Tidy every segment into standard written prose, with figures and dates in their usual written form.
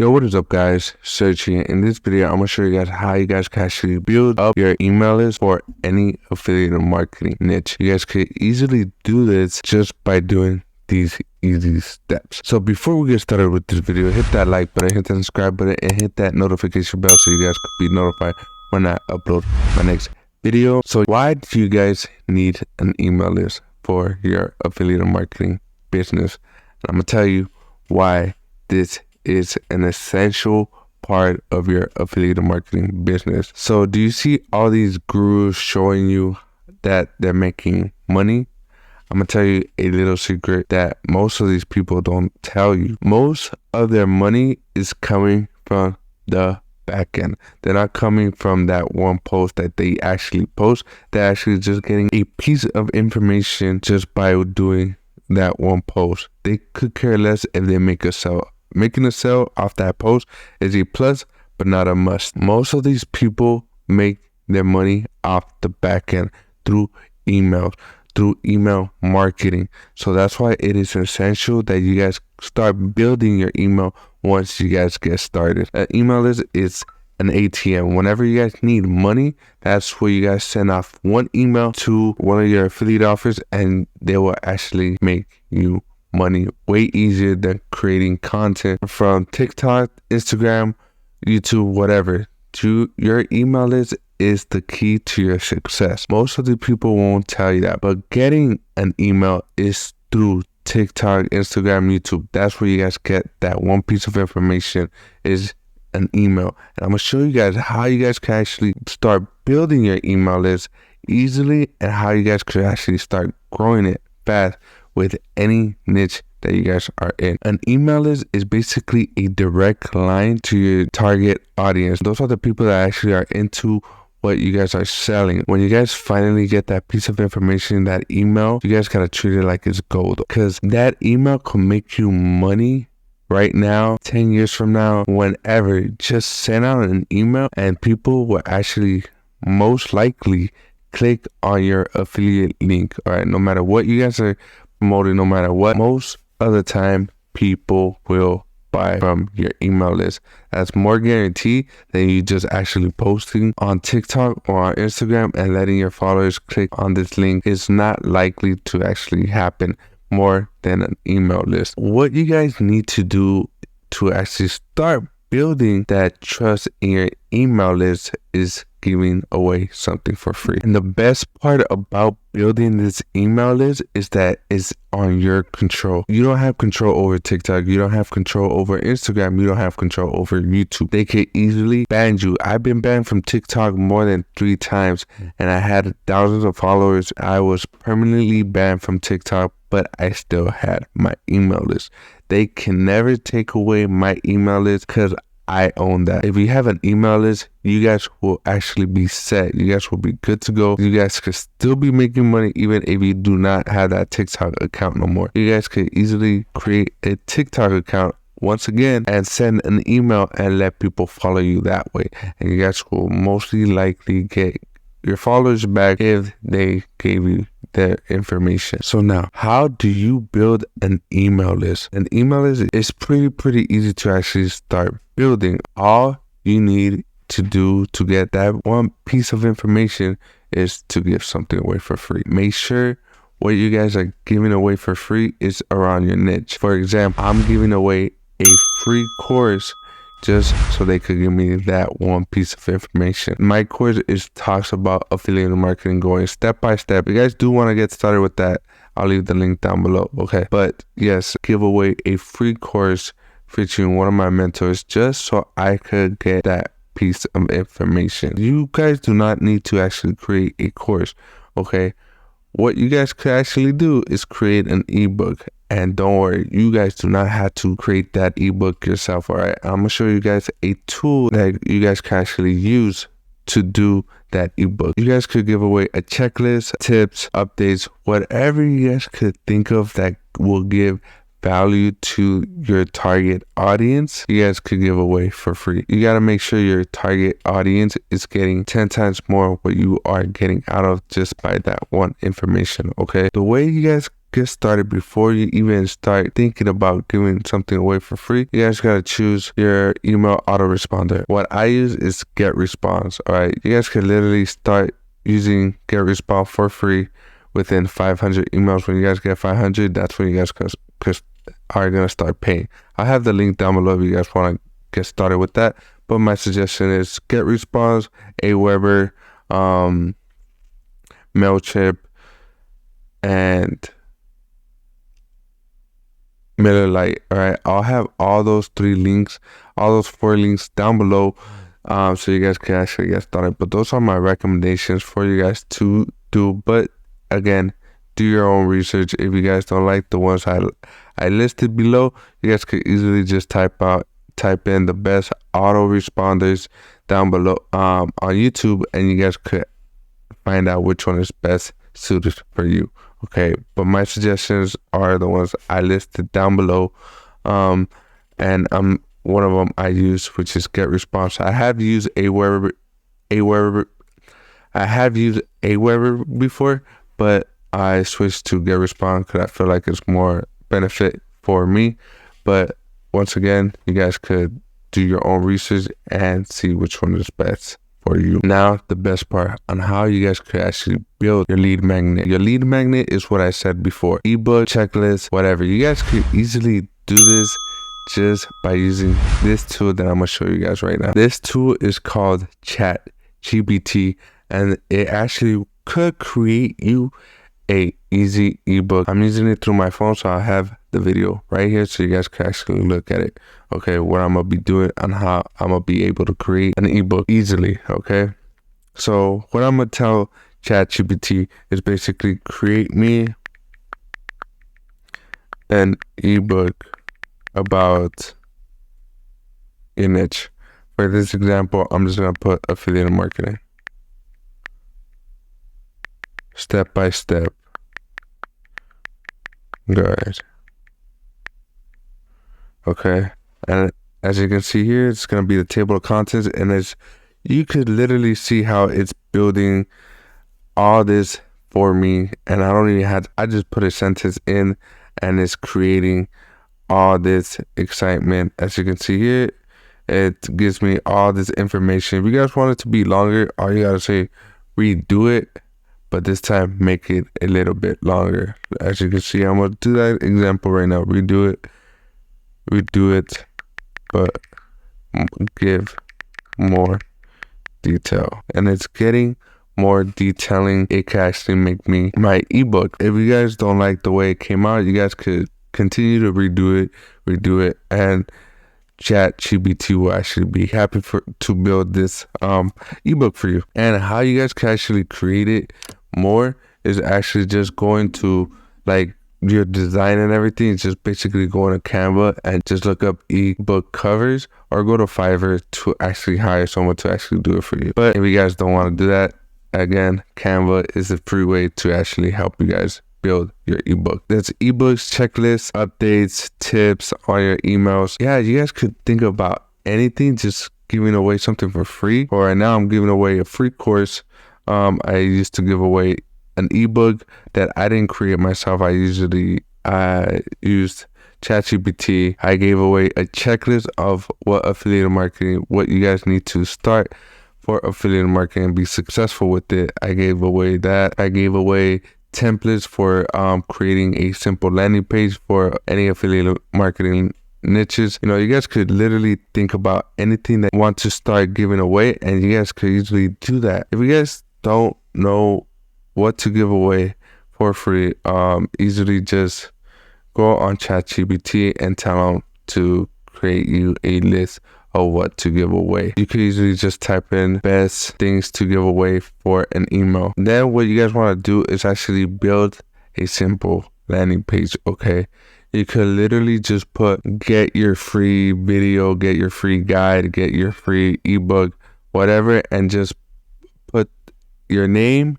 Yo, what is up guys? Serge here. In this video, I'm going to show you guys how you guys can actually build up your email list for any affiliate marketing niche. You guys could easily do this just by doing these easy steps. So before we get started with this video, hit that like button, hit that subscribe button, and hit that notification bell so you guys could be notified when I upload my next video. So why do you guys need an email list for your affiliate marketing business? And I'm going to tell you why this is an essential part of your affiliate marketing business. So do you see all these gurus showing you that they're making money? I'm gonna tell you a little secret that most of these people don't tell you. Most of their money is coming from the back end. They're not coming from that one post that they actually post. They're actually just getting a piece of information just by doing that one post. They could care less if they make a sale. Making a sale off that post is a plus, but not a must. Most of these people make their money off the back end through emails, through email marketing. So that's why it is essential that you guys start building your email once you guys get started. An email list is an ATM. Whenever you guys need money, that's where you guys send off one email to one of your affiliate offers and they will actually make you money way easier than creating content from TikTok, Instagram, YouTube, whatever. Your email list is the key to your success. Most of the people won't tell you that, but getting an email is through TikTok, Instagram, YouTube. That's where you guys get that one piece of information is an email. And I'm gonna show you guys how you guys can actually start building your email list easily and how you guys could actually start growing it fast with any niche that you guys are in. An email list is basically a direct line to your target audience. Those are the people that actually are into what you guys are selling. When you guys finally get that piece of information, that email, you guys gotta treat it like it's gold, because that email can make you money right now, 10 years from now, whenever. Just send out an email and people will actually most likely click on your affiliate link. All right, no matter what you guys are promoting, no matter what, most of the time people will buy from your email list. That's more guaranteed than you just actually posting on TikTok or on Instagram and letting your followers click on this link. It's not likely to actually happen more than an email list. What you guys need to do to actually start building that trust in your email list is giving away something for free. And the best part about building this email list is that it's on your control. You don't have control over TikTok. You don't have control over Instagram. You don't have control over YouTube. They can easily ban you. I've been banned from TikTok more than 3 times and I had thousands of followers. I was permanently banned from TikTok, but I still had my email list. They can never take away my email list because I own that. If you have an email list, you guys will actually be set. You guys will be good to go. You guys could still be making money even if you do not have that TikTok account no more. You guys could easily create a TikTok account once again and send an email and let people follow you that way. And you guys will mostly likely get your followers back if they gave you their information. So now, how do you build an email list? An email list is pretty easy to actually start building. All you need to do to get that one piece of information is to give something away for free. Make sure what you guys are giving away for free is around your niche. For example, I'm giving away a free course just so they could give me that one piece of information. My course talks about affiliate marketing going step by step. If you guys do want to get started with that, I'll leave the link down below, okay? But yes, give away a free course featuring one of my mentors just so I could get that piece of information. You guys do not need to actually create a course, okay? What you guys could actually do is create an ebook. And don't worry, you guys do not have to create that ebook yourself, all right? I'm gonna show you guys a tool that you guys can actually use to do that ebook. You guys could give away a checklist, tips, updates, whatever you guys could think of that will give value to your target audience, you guys could give away for free. You got to make sure your target audience is getting 10 times more what you are getting out of just by that one information, okay? The way you guys get started, before you even start thinking about giving something away for free, you guys gotta choose your email autoresponder. What I use is GetResponse. All right, you guys can literally start using GetResponse for free within 500 emails. When you guys get 500, that's when you guys are gonna start paying. I have the link down below if you guys want to get started with that. But my suggestion is GetResponse, Aweber, MailChimp, and Miller Lite. All right, I'll have all those 4 links down below, so you guys can actually get started. But those are my recommendations for you guys to do. But again, do your own research. If you guys don't like the ones I listed below, you guys could easily just type in the best autoresponders down below on YouTube, and you guys could find out which one is best suited for you. Okay, but my suggestions are the ones I listed down below, and one of them I use, which is GetResponse. I have used Aweber before, but I switched to GetResponse because I feel like it's more benefit for me. But once again, you guys could do your own research and see which one is best for you. Now, the best part on how you guys could actually build your lead magnet. Your lead magnet is what I said before: ebook, checklist, whatever. You guys could easily do this just by using this tool that I'm gonna show you guys right now. This tool is called ChatGPT, and it actually could create you a easy ebook. I'm using it through my phone, so I have the video right here so you guys can actually look at it. Okay, what I'm gonna be doing and how I'm gonna be able to create an ebook easily. Okay, so what I'm gonna tell ChatGPT is basically create me an ebook about your niche. For this example, I'm just gonna put affiliate marketing, step by step guide. Okay, and as you can see here, it's gonna be the table of contents, and you could literally see how it's building all this for me, and I just put a sentence in and it's creating all this excitement. As you can see here, it gives me all this information. If you guys want it to be longer, all you gotta say redo it, but this time make it a little bit longer. As you can see, I'm gonna do that example right now. Redo it, but give more detail. And it's getting more detailing. It can actually make me my ebook. If you guys don't like the way it came out, you guys could continue to redo it, and ChatGPT will actually be happy to build this ebook for you. And how you guys can actually create it more is actually just going to like your design and everything. It's just basically going to Canva and just look up ebook covers, or go to Fiverr to actually hire someone to actually do it for you. But if you guys don't want to do that, again, Canva is a free way to actually help you guys build your ebook. That's ebooks, checklists, updates, tips on your emails. Yeah, you guys could think about anything, just giving away something for free. Or right now I'm giving away a free course. I used to give away an ebook that I didn't create myself. I used ChatGPT. I gave away a checklist of what you guys need to start for affiliate marketing and be successful with it. I gave away that. I gave away templates for creating a simple landing page for any affiliate marketing niches. You guys could literally think about anything that you want to start giving away, and you guys could easily do that. If you guys don't know what to give away for free, easily just go on ChatGPT and tell them to create you a list of what to give away. You could easily just type in best things to give away for an email. Then what you guys want to do is actually build a simple landing page. Okay, you could literally just put get your free video, get your free guide, get your free ebook, whatever, and just put your name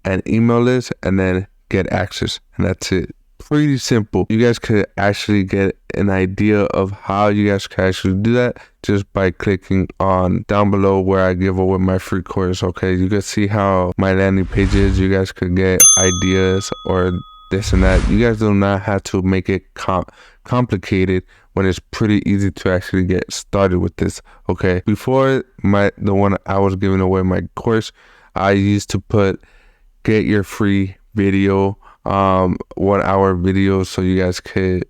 and email list and then get access, and that's it. Pretty simple. You guys could actually get an idea of how you guys can actually do that just by clicking on down below where I give away my free course. Okay, you can see how my landing page is. You guys could get ideas or this and that. You guys do not have to make it complicated when it's pretty easy to actually get started with this. Okay, before the one I was giving away my course, I used to put get your free video, 1 hour video, so you guys could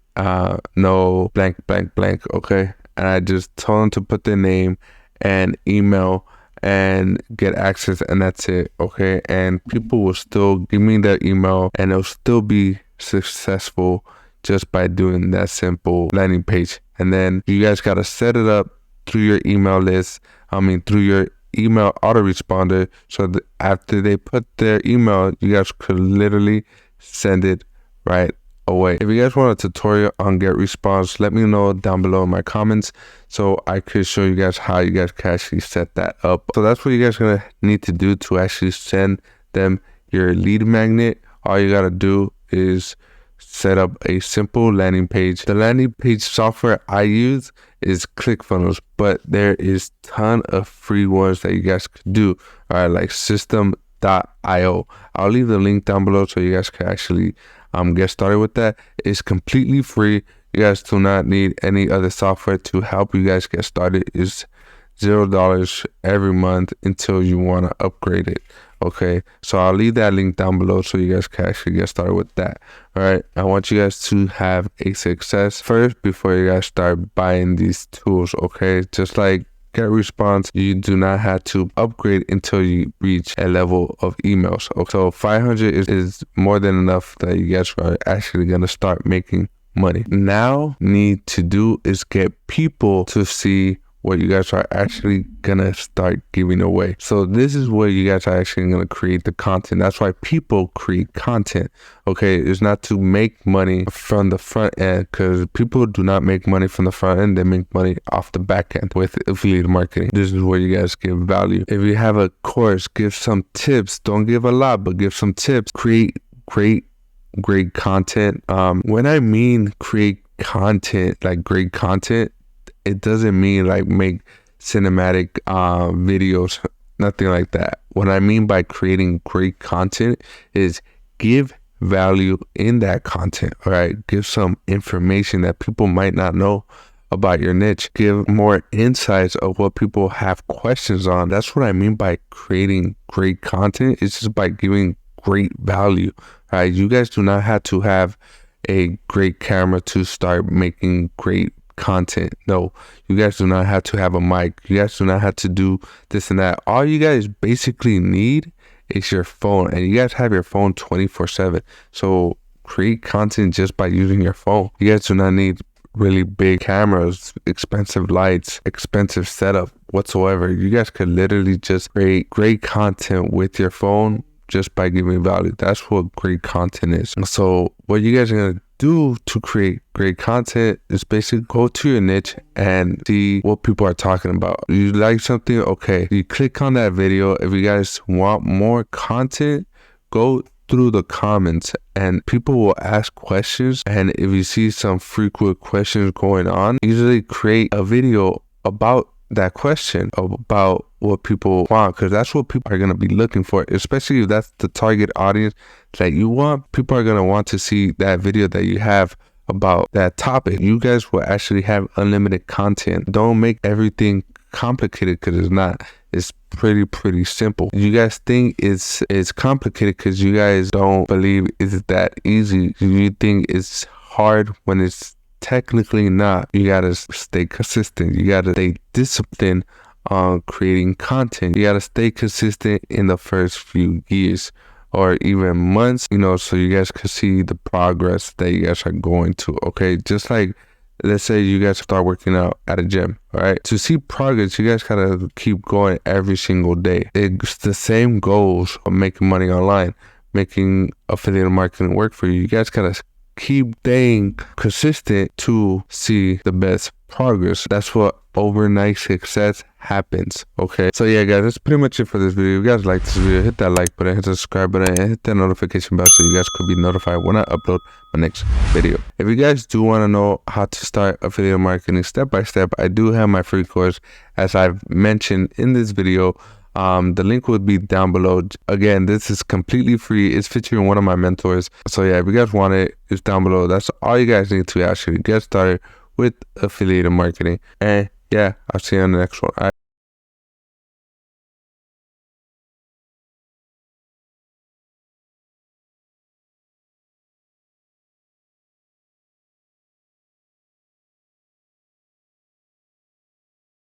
know blank blank blank. Okay, and I just told them to put their name and email and get access, and that's it. Okay, and people will still give me their email and it'll still be successful just by doing that simple landing page. And then you guys got to set it up through your email list, through your email autoresponder, so that after they put their email, you guys could literally send it right away. If you guys want a tutorial on get response, let me know down below in my comments so I could show you guys how you guys can actually set that up. So that's what you guys are gonna need to do to actually send them your lead magnet. All you gotta do is set up a simple landing page. The landing page software I use is ClickFunnels, but there is ton of free ones that you guys could do. All right, like system.io. I'll leave the link down below so you guys can actually get started with that. It's completely free. You guys do not need any other software to help you guys get started. It's $0 every month until you want to upgrade it. Okay, so I'll leave that link down below so you guys can actually get started with that. All right, I want you guys to have a success first before you guys start buying these tools. Okay, just like get response, you do not have to upgrade until you reach a level of emails. So 500 is more than enough that you guys are actually going to start making money. Now need to do is get people to see what you guys are actually gonna start giving away. So this is where you guys are actually gonna create the content. That's why people create content. Okay, it's not to make money from the front end, because people do not make money from the front end. They make money off the back end with affiliate marketing. This is where you guys give value. If you have a course, give some tips. Don't give a lot, but give some tips. Create great content. When I mean create content, like great content, it doesn't mean like make cinematic videos, nothing like that. What I mean by creating great content is give value in that content. All right, give some information that people might not know about your niche. Give more insights of what people have questions on. That's what I mean by creating great content. It's just by giving great value. All right, you guys do not have to have a great camera to start making great content. No, you guys do not have to have a mic. You guys do not have to do this and that. All you guys basically need is your phone, and you guys have your phone 24/7. So create content just by using your phone. You guys do not need really big cameras, expensive lights, expensive setup whatsoever. You guys could literally just create great content with your phone just by giving value. That's what great content is. So what you guys are gonna do to create great content is basically go to your niche and see what people are talking about. You like something, okay, you click on that video. If you guys want more content, go through the comments and people will ask questions, and if you see some frequent questions going on, usually create a video about that question, about what people want, because that's what people are going to be looking for, especially if that's the target audience that you want. People are going to want to see that video that you have about that topic. You guys will actually have unlimited content. Don't make everything complicated, because it's not. It's pretty simple. You guys think it's complicated because you guys don't believe it's that easy. You think it's hard when it's technically not. You gotta stay consistent. You gotta stay disciplined on creating content. You gotta stay consistent in the first few years or even months, so you guys can see the progress that you guys are going to. Okay, just like, let's say you guys start working out at a gym, all right? To see progress, you guys gotta keep going every single day. It's the same goals of making money online, making affiliate marketing work for you. You guys gotta keep staying consistent to see the best progress. That's what overnight success happens. Okay, so yeah guys, that's pretty much it for this video. If you guys like this video, hit that like button, hit the subscribe button, and hit that notification bell so you guys could be notified when I upload my next video. If you guys do want to know how to start affiliate marketing step by step, I do have my free course, as I've mentioned in this video. The link will be down below. Again, this is completely free. It's featuring one of my mentors. So yeah, if you guys want it, it's down below. That's all you guys need to actually get started with affiliate marketing. And yeah, I'll see you on the next one.